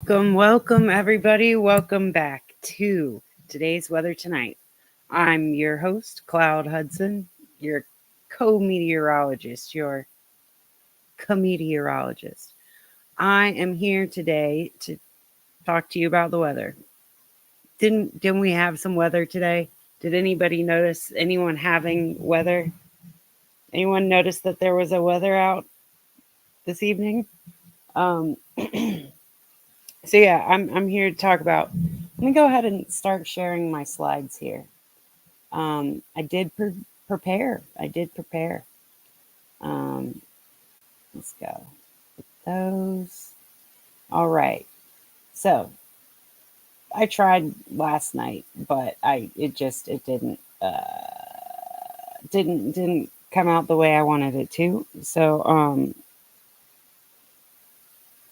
Welcome, everybody. Welcome back to today's Weather Tonight. I'm your host, Cloud Hudson, your co-meteorologist, your comediologist. I am here today to talk to you about the weather. Didn't we have some weather today? Did anybody notice anyone having weather? Anyone notice that there was a weather out this evening? So yeah, I'm here to talk about. Let me go ahead and start sharing my slides here. I did prepare. I did prepare. Let's go with those. All right. So I tried last night, but it didn't come out the way I wanted it to. So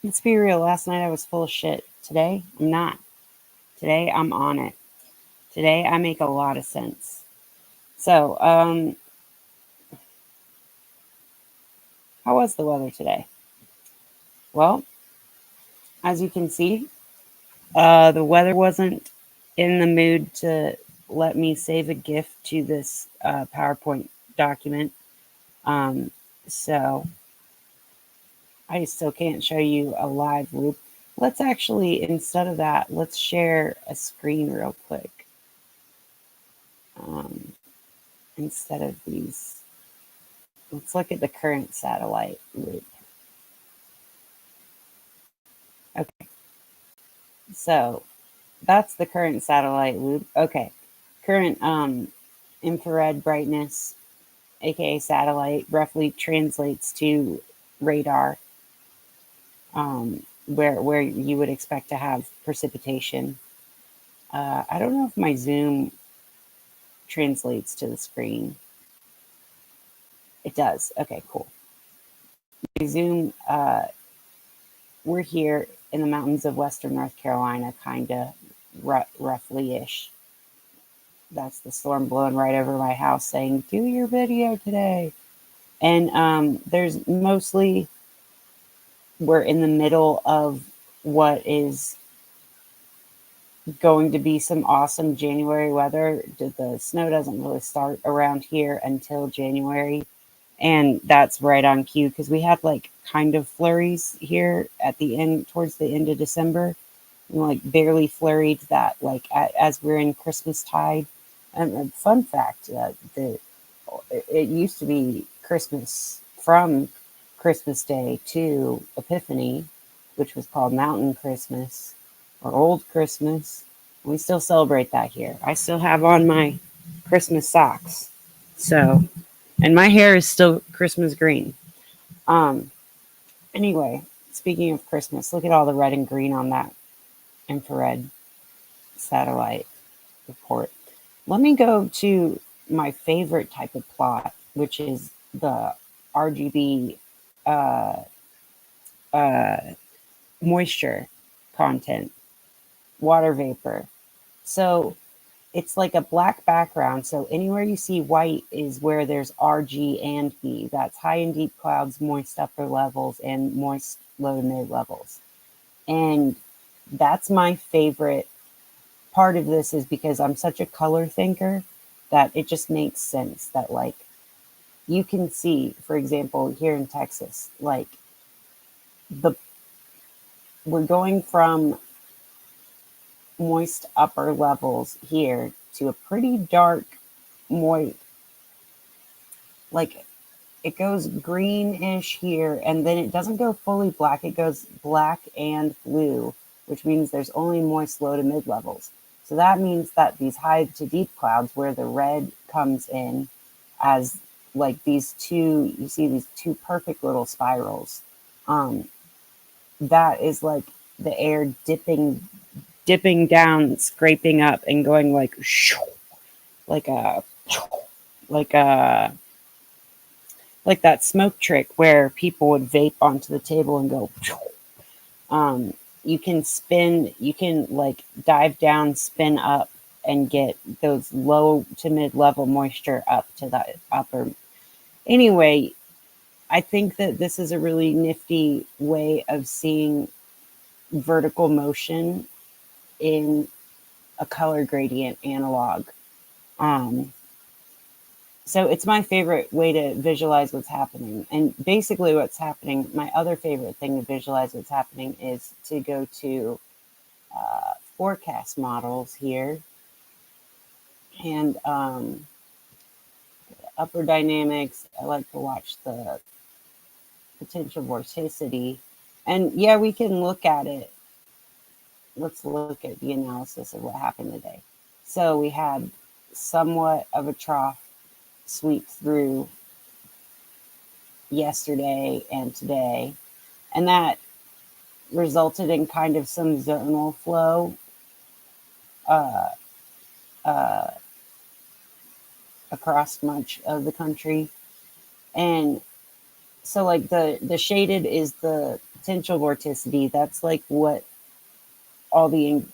let's be real. Last night I was full of shit. Today I'm not. Today I'm on it. Today I make a lot of sense. So how was the weather today? Well, as you can see, the weather wasn't in the mood to let me save a GIF to this PowerPoint document. So I still can't show you a live loop. Let's actually, instead of that, let's share a screen real quick. Instead of these, let's look at the current satellite loop. Okay. So that's the current satellite loop. Okay. Current infrared brightness, aka satellite, roughly translates to radar, where you would expect to have precipitation. I don't know if my zoom translates to the screen. It does. Okay, cool. My zoom, we're here in the mountains of western North Carolina, kind of roughly-ish. That's the storm blowing right over my house saying, do your video today. And there's mostly, we're in the middle of what is going to be some awesome January weather. The snow doesn't really start around here until January. And that's right on cue because we had like kind of flurries here at the end, towards the end of December. And, like barely flurried that, like as we're in Christmas tide. And fun fact, it used to be Christmas from Christmas Day to Epiphany, which was called Mountain Christmas or Old Christmas. We still celebrate that here. I still have on my Christmas socks. So, and my hair is still Christmas green. Anyway, speaking of Christmas, look at all the red and green on that infrared satellite report. Let me go to my favorite type of plot, which is the RGB moisture content, water vapor. So it's like a black background. So anywhere you see white is where there's RG and B. That's high and deep clouds, moist upper levels, and moist low to mid levels. And that's my favorite part of this, is because I'm such a color thinker that it just makes sense that, like, you can see, for example, here in Texas, like we're going from moist upper levels here to a pretty dark moist, like it goes greenish here, and then it doesn't go fully black. It goes black and blue, which means there's only moist low to mid levels. So that means that these high to deep clouds, where the red comes in as like these two, you see these two perfect little spirals. That is like the air dipping down, scraping up, and going like like a like that smoke trick where people would vape onto the table and go. You can spin, you can like dive down, spin up, and get those low to mid level moisture up to the upper. Anyway, I think that this is a really nifty way of seeing vertical motion in a color gradient analog. Um, so it's my favorite way to visualize what's happening. And basically, what's happening, my other favorite thing to visualize what's happening is to go to forecast models here and upper dynamics. I like to watch the potential vorticity. And yeah, we can look at it. Let's look at the analysis of what happened today. So we had somewhat of a trough sweep through yesterday and today, and that resulted in kind of some zonal flow uh, uh, across much of the country. And so, like, the shaded is the potential vorticity. That's like what all the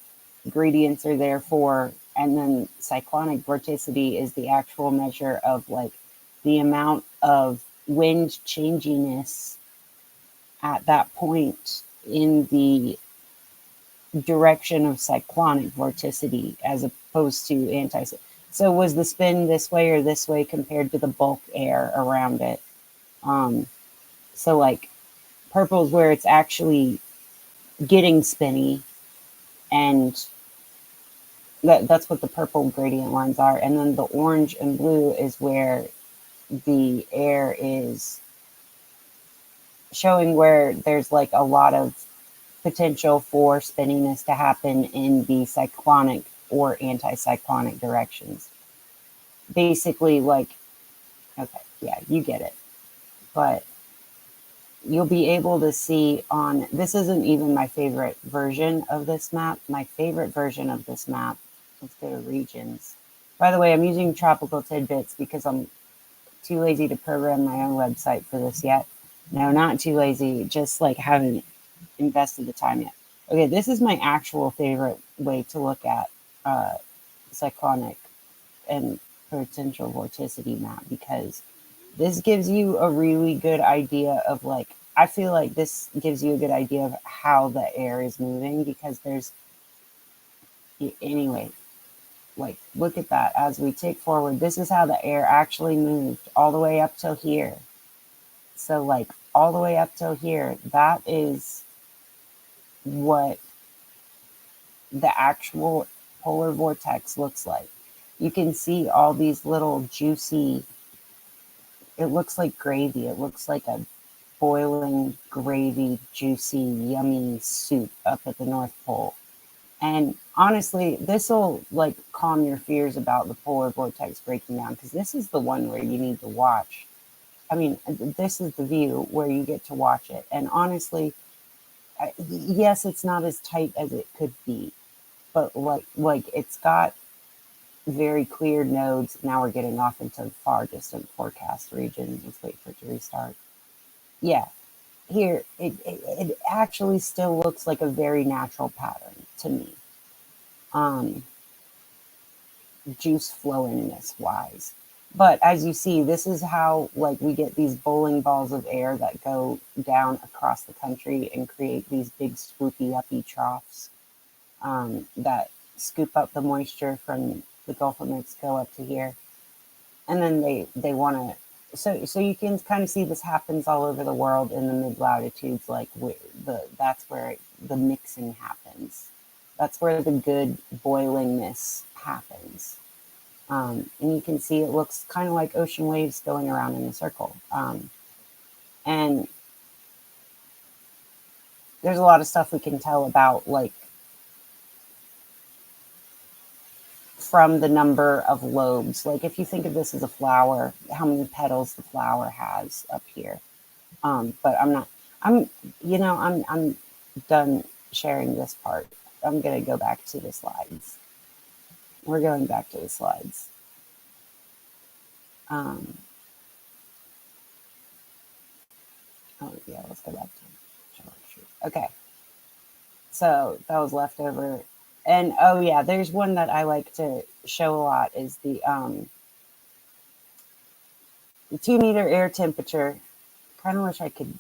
ingredients are there for. And then cyclonic vorticity is the actual measure of like the amount of wind changiness at that point in the direction of cyclonic vorticity as opposed to anti. So was the spin this way or this way compared to the bulk air around it? So like purple is where it's actually getting spinny, and that's what the purple gradient lines are. And then the orange and blue is where the air is showing where there's like a lot of potential for spinniness to happen in the cyclonic or anticyclonic directions. Basically, like, okay, yeah, you get it. But you'll be able to see on, this isn't even my favorite version of this map. My favorite version of this map, let's go to regions. By the way, I'm using Tropical Tidbits because I'm too lazy to program my own website for this yet. No, not too lazy, just like haven't invested the time yet. Okay, this is my actual favorite way to look at cyclonic and potential vorticity map, because this gives you a really good idea of like, I feel like this gives you a good idea of how the air is moving, because there's, anyway, like, look at that. As we tick forward, this is how the air actually moved all the way up till here. So like all the way up till here, that is what the actual polar vortex looks like. You can see all these little juicy, it looks like gravy. It looks like a boiling gravy, juicy, yummy soup up at the North Pole. And honestly, this will like calm your fears about the polar vortex breaking down, because this is the one where you need to watch. I mean, this is the view where you get to watch it. And honestly, yes, it's not as tight as it could be, but like it's got very clear nodes. Now we're getting off into the far distant forecast region. Let's wait for it to restart. Yeah, here it actually still looks like a very natural pattern to me. Um, Juice flowingness wise. But as you see, this is how like we get these bowling balls of air that go down across the country and create these big swoopy uppy troughs that scoop up the moisture from the Gulf of Mexico up to here. And then they want to, so you can kind of see this happens all over the world in the mid latitudes, like that's where the mixing happens. That's where the good boilingness happens. And you can see it looks kind of like ocean waves going around in a circle. And there's a lot of stuff we can tell about, like, from the number of lobes. Like, if you think of this as a flower, how many petals the flower has up here. But I'm done sharing this part. I'm going to go back to the slides. We're going back to the slides. Oh yeah, let's go back to troubleshoot. Okay. So that was leftover. And oh yeah, there's one that I like to show a lot is the 2-meter air temperature. Kind of wish I could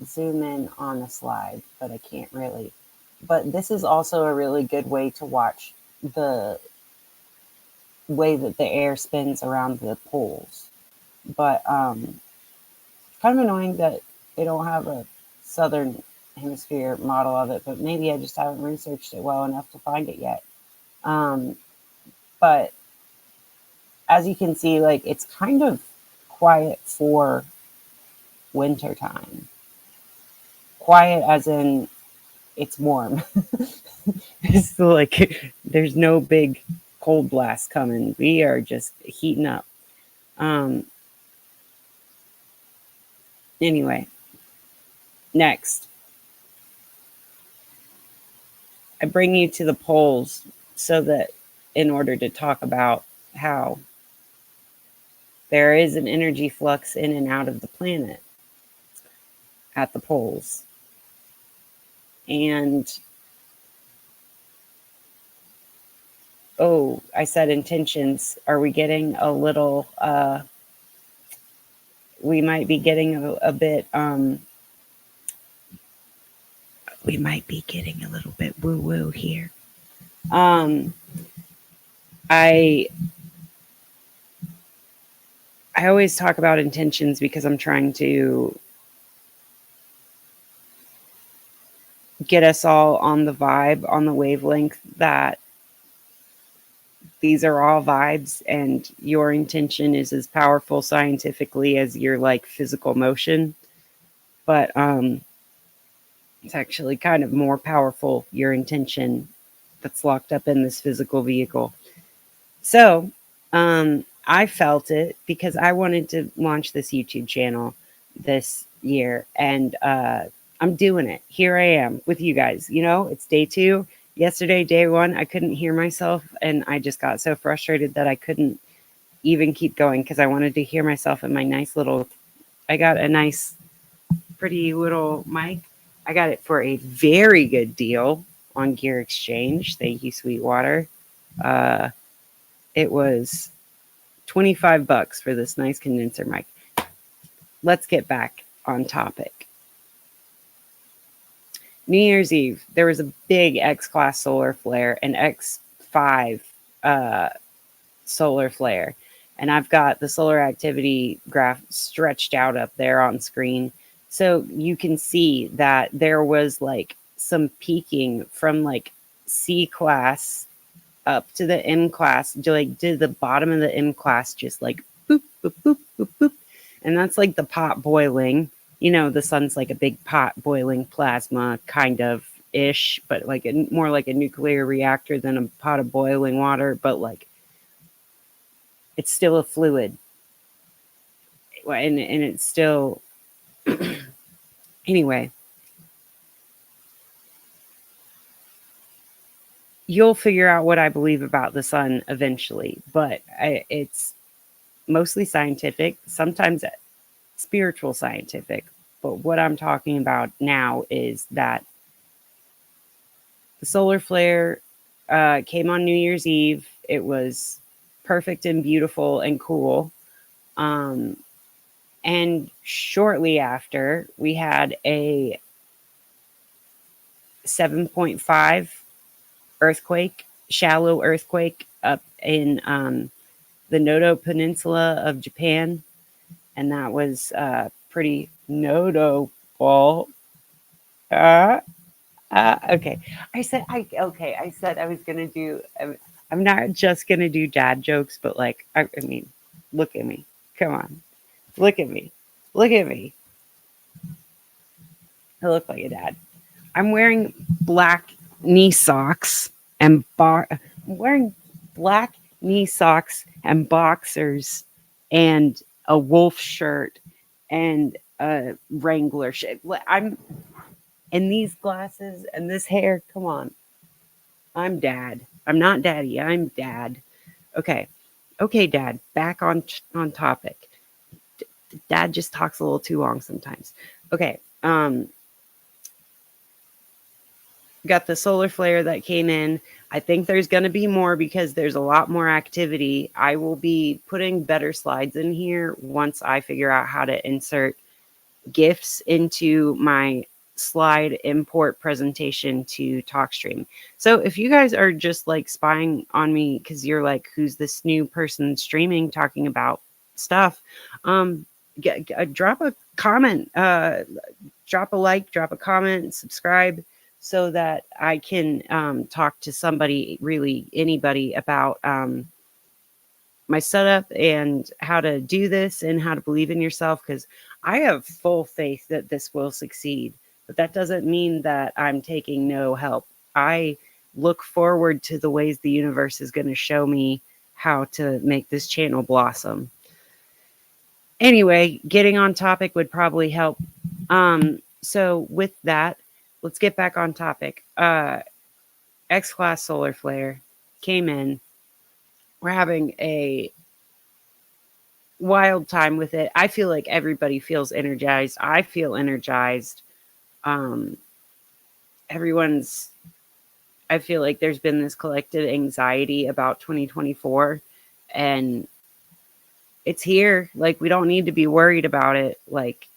zoom in on the slide, but I can't really. But this is also a really good way to watch the way that the air spins around the poles. But kind of annoying that they don't have a southern hemisphere model of it, but maybe I just haven't researched it well enough to find it yet. But as you can see, like, it's kind of quiet for winter time. Quiet as in it's warm. It's like there's no big cold blast coming. We are just heating up. Anyway, next, I bring you to the poles so that in order to talk about how there is an energy flux in and out of the planet at the poles. And oh, I said intentions. Are we getting a little we might be getting a bit we might be getting a little bit woo-woo here. I always talk about intentions because I'm trying to get us all on the vibe, on the wavelength that these are all vibes and your intention is as powerful scientifically as your like physical motion. But it's actually kind of more powerful, your intention that's locked up in this physical vehicle. So I felt it because I wanted to launch this YouTube channel this year, and I'm doing it. Here I am with you guys. You know, it's day 2. Yesterday, day 1, I couldn't hear myself, and I just got so frustrated that I couldn't even keep going because I wanted to hear myself in my nice little. I got a nice, pretty little mic. I got it for a very good deal on Gear Exchange. Thank you, Sweetwater. It was $25 for this nice condenser mic. Let's get back on topic. New Year's Eve, there was a big X-class solar flare, an X5 solar flare. And I've got the solar activity graph stretched out up there on screen. So you can see that there was like some peaking from like C class up to the M class, like to the bottom of the M class, just like boop, boop, boop, boop, boop. And that's like the pot boiling. You know, the sun's like a big pot boiling plasma kind of ish, but like more like a nuclear reactor than a pot of boiling water. But like, it's still a fluid. And it's still, anyway. You'll figure out what I believe about the sun eventually, but it's mostly scientific, sometimes spiritual scientific. But what I'm talking about now is that the solar flare came on New Year's Eve. It was perfect and beautiful and cool. And shortly after, we had a 7.5 earthquake, shallow earthquake up in the Noto Peninsula of Japan. And that was pretty notable. Okay. I said I was gonna do. I'm not just gonna do dad jokes, but like I mean, look at me. Come on, look at me. Look at me. I look like a dad. I'm wearing black knee socks and I'm wearing black knee socks and boxers and a wolf shirt and a Wrangler shirt. I'm in these glasses and this hair. Come on. I'm dad. I'm not daddy. I'm dad. Okay. Okay, dad. Back on topic. Dad just talks a little too long sometimes. Okay. Got the solar flare that came in. I think there's going to be more because there's a lot more activity. I will be putting better slides in here once I figure out how to insert GIFs into my slide import presentation to TalkStream. So if you guys are just like spying on me because you're like, who's this new person streaming talking about stuff, drop a comment, drop a like, drop a comment, subscribe, so that I can talk to somebody, really anybody, about my setup and how to do this and how to believe in yourself, because I have full faith that this will succeed. But that doesn't mean that I'm taking no help. I look forward to the ways the universe is going to show me how to make this channel blossom. Anyway, getting on topic would probably help. So with that, let's get back on topic. X-class solar flare came in. We're having a wild time with it. I feel like everybody feels energized. I feel energized. I feel like there's been this collective anxiety about 2024, and it's here. Like, we don't need to be worried about it. Like,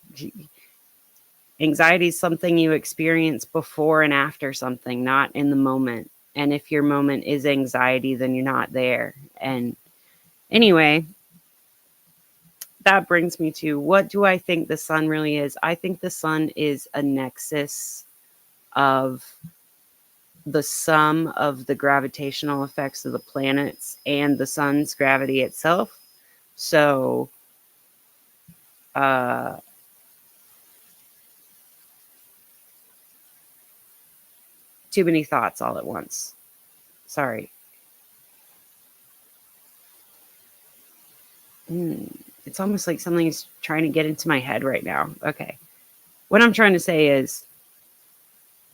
anxiety is something you experience before and after something, not in the moment. And if your moment is anxiety, then you're not there. And anyway, that brings me to, what do I think the sun really is? I think the sun is a nexus of the sum of the gravitational effects of the planets and the sun's gravity itself. So, too many thoughts all at once. Sorry. It's almost like something's trying to get into my head right now. Okay. What I'm trying to say is,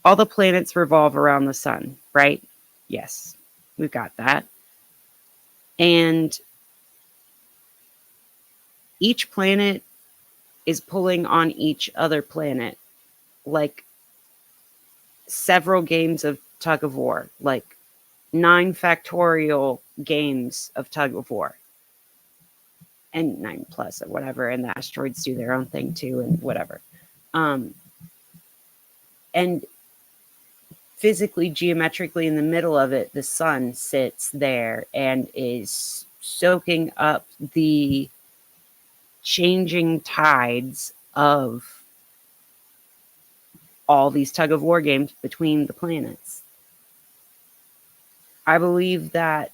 all the planets revolve around the sun, right? Yes, we've got that. And each planet is pulling on each other planet, like several games of tug of war, like 9 factorial games of tug of war, and 9 plus or whatever. And the asteroids do their own thing too, and whatever. And physically, geometrically, in the middle of it, the sun sits there and is soaking up the changing tides of all these tug of war games between the planets. I believe that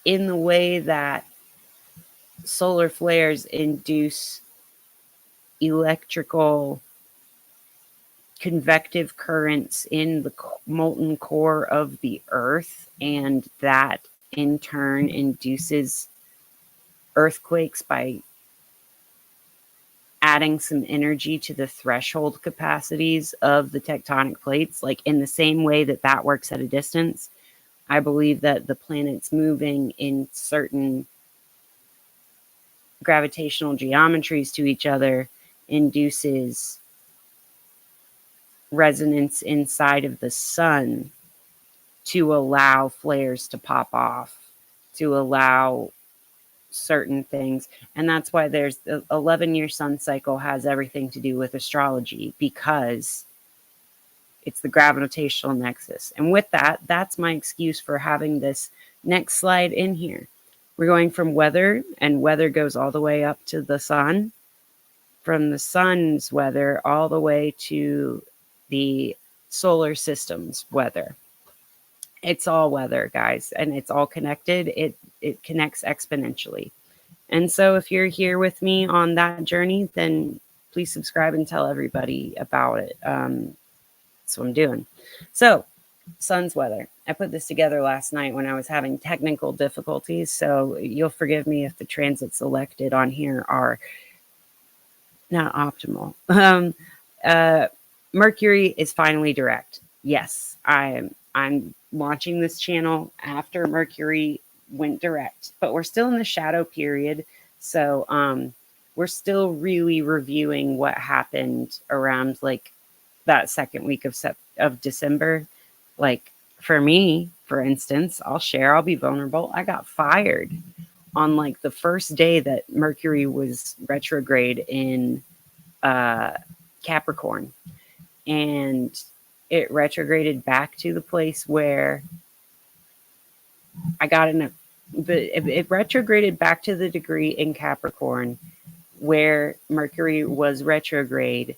in the way that solar flares induce electrical convective currents in the molten core of the Earth, and that in turn induces earthquakes by adding some energy to the threshold capacities of the tectonic plates, like in the same way that that works at a distance. I believe that the planets moving in certain gravitational geometries to each other induces resonance inside of the sun to allow flares to pop off, to allow certain things. And that's why there's the 11-year sun cycle has everything to do with astrology, because it's the gravitational nexus. And with that, that's my excuse for having this next slide in here. We're going from weather, and weather goes all the way up to the sun, from the sun's weather all the way to the solar system's weather. It's all weather, guys, and it's all connected. It connects exponentially. And so if you're here with me on that journey, then please subscribe and tell everybody about it. That's what I'm doing. So, sun's weather. I put this together last night when I was having technical difficulties, so you'll forgive me if the transits selected on here are not optimal. Mercury is finally direct. Yes, I'm launching this channel after Mercury went direct, but we're still in the shadow period. So we're still really reviewing what happened around like that second week of December. Like for me, for instance, I'll be vulnerable. I got fired on like the first day that Mercury was retrograde in Capricorn, and it retrograded back to the place where I got in a, but it retrograded back to the degree in Capricorn where Mercury was retrograde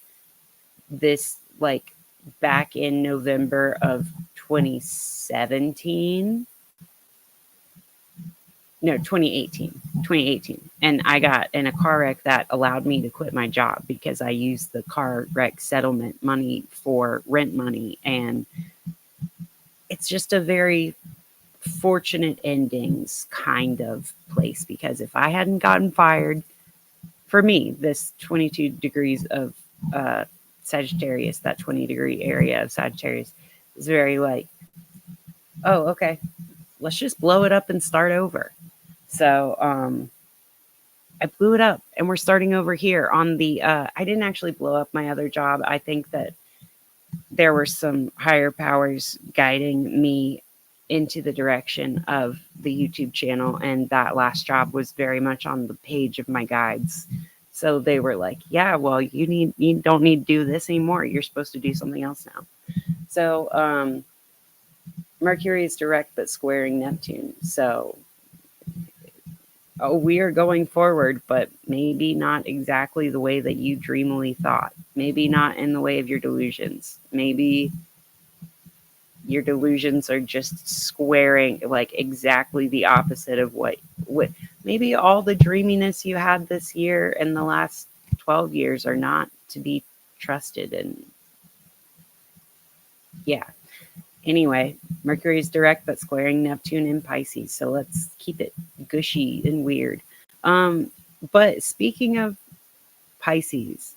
this like back in November of 2017. No, 2018. And I got in a car wreck that allowed me to quit my job because I used the car wreck settlement money for rent money. And it's just a very fortunate endings kind of place, because if I hadn't gotten fired, for me, this 22 degrees of Sagittarius, that 20-degree area of Sagittarius is very like, oh, okay, let's just blow it up and start over. So I blew it up and we're starting over here on the, I didn't actually blow up my other job. I think that there were some higher powers guiding me into the direction of the YouTube channel. And that last job was very much on the page of my guides. So they were like, yeah, well, you don't need to do this anymore. You're supposed to do something else now. So Mercury is direct, but squaring Neptune. So we are going forward, but maybe not exactly the way that you dreamily thought. Maybe not in the way of your delusions. Maybe your delusions are just squaring like exactly the opposite of what maybe all the dreaminess you had this year and the last 12 years are not to be trusted. And yeah. Anyway, Mercury is direct, but squaring Neptune in Pisces. So let's keep it gushy and weird. But speaking of Pisces,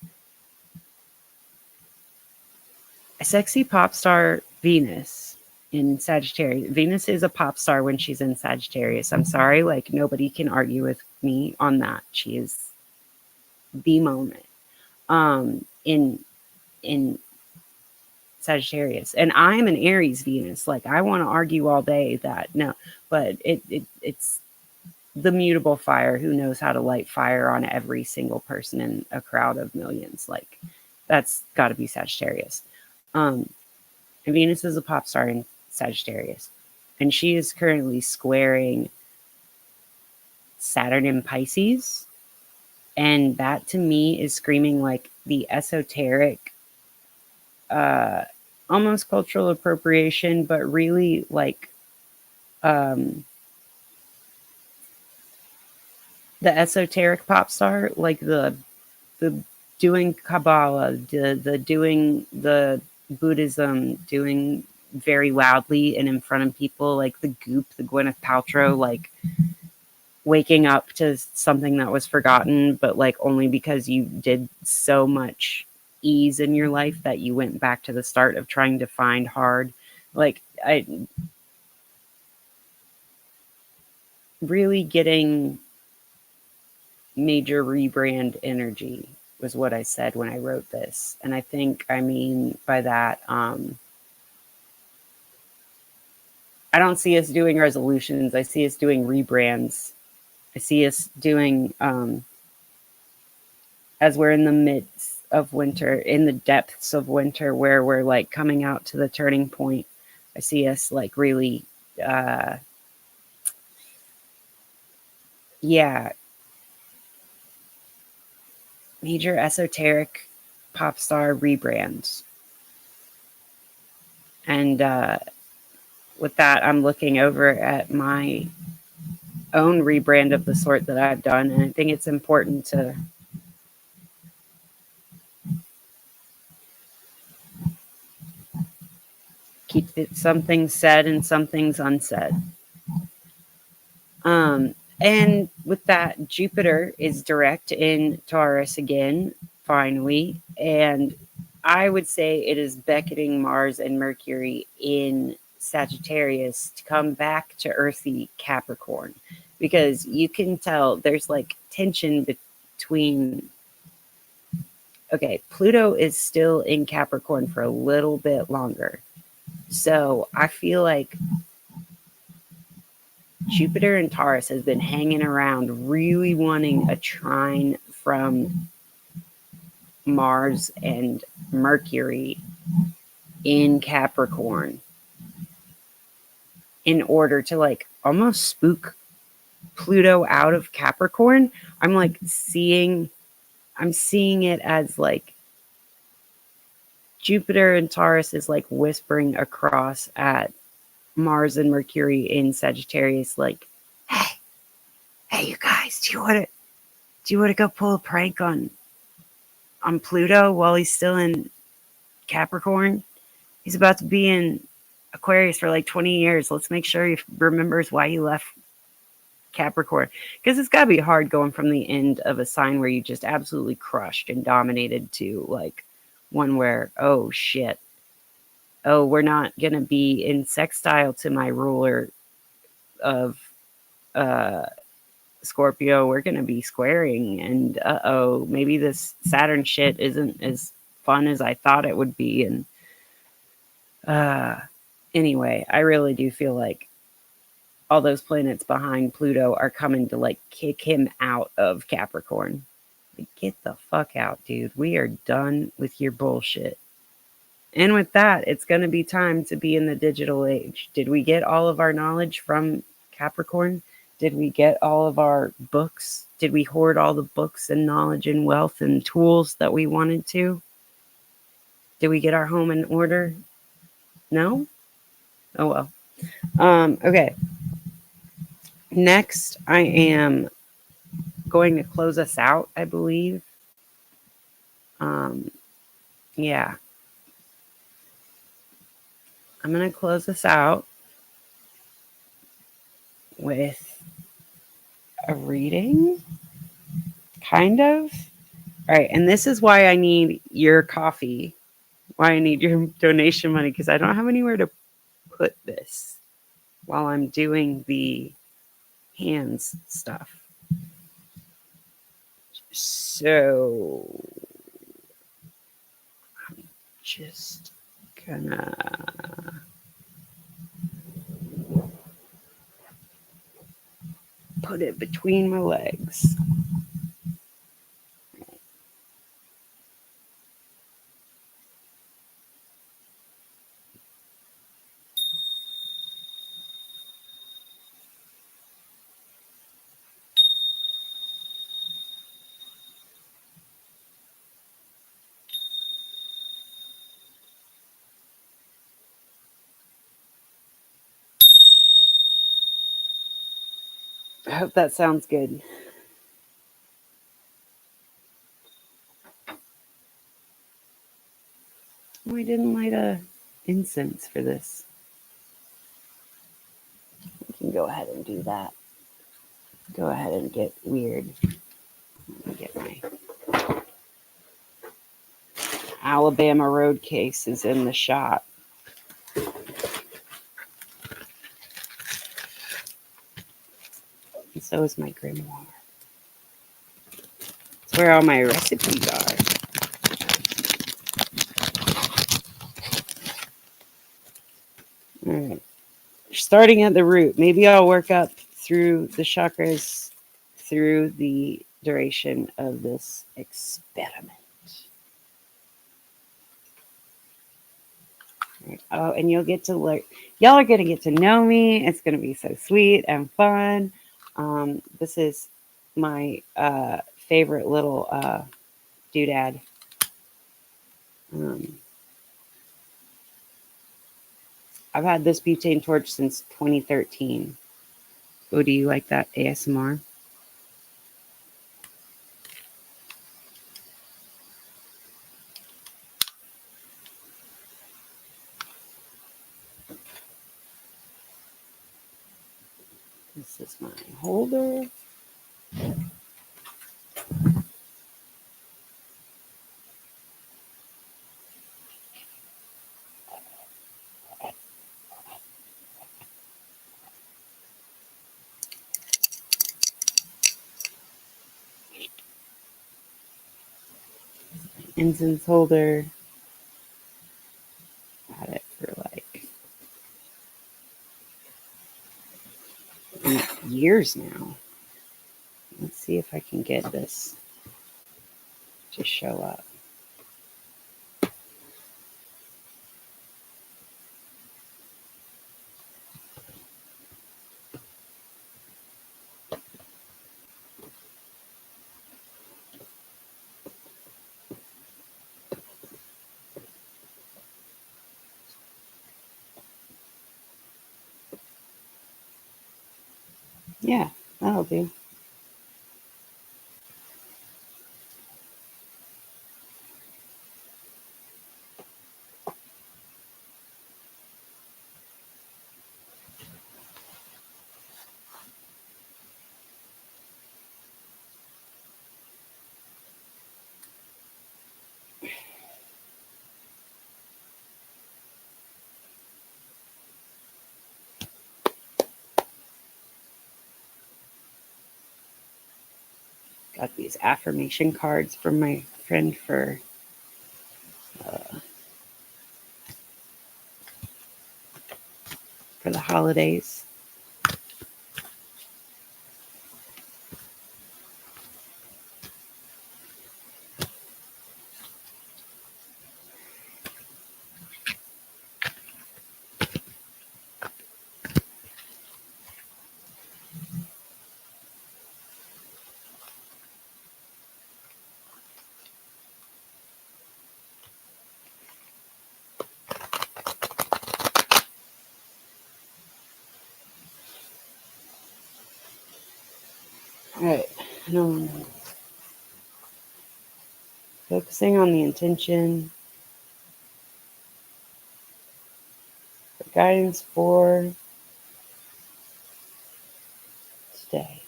a sexy pop star Venus in Sagittarius. Venus is a pop star when she's in Sagittarius. I'm sorry, like nobody can argue with me on that. She is the moment. In Sagittarius, and I'm an Aries Venus. Like I want to argue all day that no, but it's the mutable fire who knows how to light fire on every single person in a crowd of millions. Like that's got to be Sagittarius. And Venus is a pop star in Sagittarius, and she is currently squaring Saturn in Pisces, and that to me is screaming like the esoteric almost cultural appropriation, but really like the esoteric pop star, like the doing Kabbalah, the doing the Buddhism, doing very loudly and in front of people, like the Goop, the Gwyneth Paltrow, like waking up to something that was forgotten, but like only because you did so much ease in your life that you went back to the start of trying to find hard. Like I really getting major rebrand energy was what I said when I wrote this. And I think I mean by that, I don't see us doing resolutions. I see us doing rebrands. I see us doing, as we're in the midst of winter, in the depths of winter, where we're like coming out to the turning point. I see us like really, major esoteric pop star rebrands. And with that, I'm looking over at my own rebrand of the sort that I've done. And I think it's important to keep some things said and some things unsaid. And with that, Jupiter is direct in Taurus again, finally. And I would say it is beckoning Mars and Mercury in Sagittarius to come back to earthy Capricorn, because you can tell there's like tension between. Okay, Pluto is still in Capricorn for a little bit longer. So I feel like Jupiter and Taurus has been hanging around, really wanting a trine from Mars and Mercury in Capricorn in order to like almost spook Pluto out of Capricorn. I'm seeing it as like Jupiter and Taurus is like whispering across at Mars and Mercury in Sagittarius, like, hey, you guys, do you want to go pull a prank on Pluto while he's still in Capricorn? He's about to be in Aquarius for like 20 years. Let's make sure he remembers why he left Capricorn, because it's got to be hard going from the end of a sign where you just absolutely crushed and dominated to like one where, oh shit, oh, we're not gonna be in sextile to my ruler of Scorpio, we're gonna be squaring, and maybe this Saturn shit isn't as fun as I thought it would be. And anyway, I really do feel like all those planets behind Pluto are coming to like kick him out of Capricorn. Like, get the fuck out, dude. We are done with your bullshit. And with that, it's going to be time to be in the digital age. Did we get all of our knowledge from Capricorn? Did we get all of our books? Did we hoard all the books and knowledge and wealth and tools that we wanted to? Did we get our home in order? No? Oh well. Okay. Next, I am going to close us out, I believe. Yeah. I'm going to close us out with a reading, kind of. All right, and this is why I need your coffee, why I need your donation money, because I don't have anywhere to put this while I'm doing the hands stuff. So I'm just gonna put it between my legs. I hope that sounds good. We didn't light a incense for this. We can go ahead and do that. Go ahead and get weird. Let me get my Alabama road case is in the shop. And so is my grimoire. It's where all my recipes are. All right. Starting at the root. Maybe I'll work up through the chakras through the duration of this experiment. Right. Oh, and you'll get to learn. Y'all are going to get to know me. It's going to be so sweet and fun. This is my favorite little doodad. I've had this butane torch since 2013. Oh, do you like that ASMR? This is my holder. Incense holder. Had it for like years now. Let's see if I can get this to show up. Yeah, that'll do. Got these affirmation cards from my friend uh, for the holidays. All right. Focusing on the intention for guidance for today.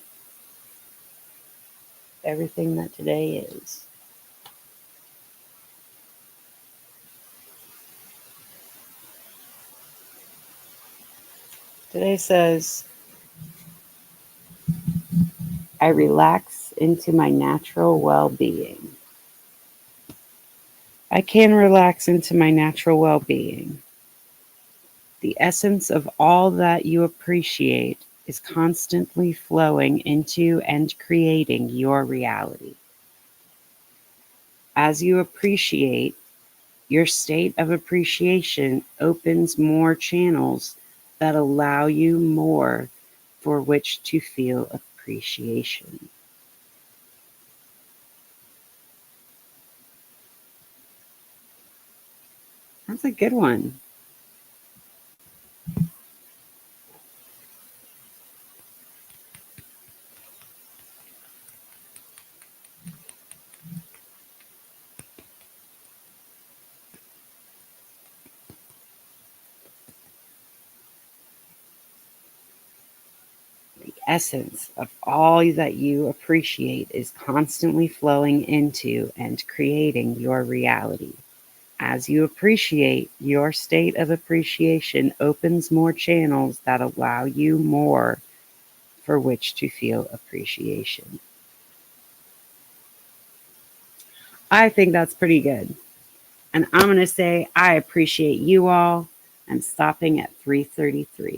Everything that today is. Today says, I relax into my natural well-being. I can relax into my natural well-being. The essence of all that you appreciate is constantly flowing into and creating your reality. As you appreciate, your state of appreciation opens more channels that allow you more for which to feel appreciation. That's a good one. The essence of all that you appreciate is constantly flowing into and creating your reality. As you appreciate, your state of appreciation opens more channels that allow you more for which to feel appreciation. I think that's pretty good. And I'm going to say I appreciate you all. I'm stopping at 3:33.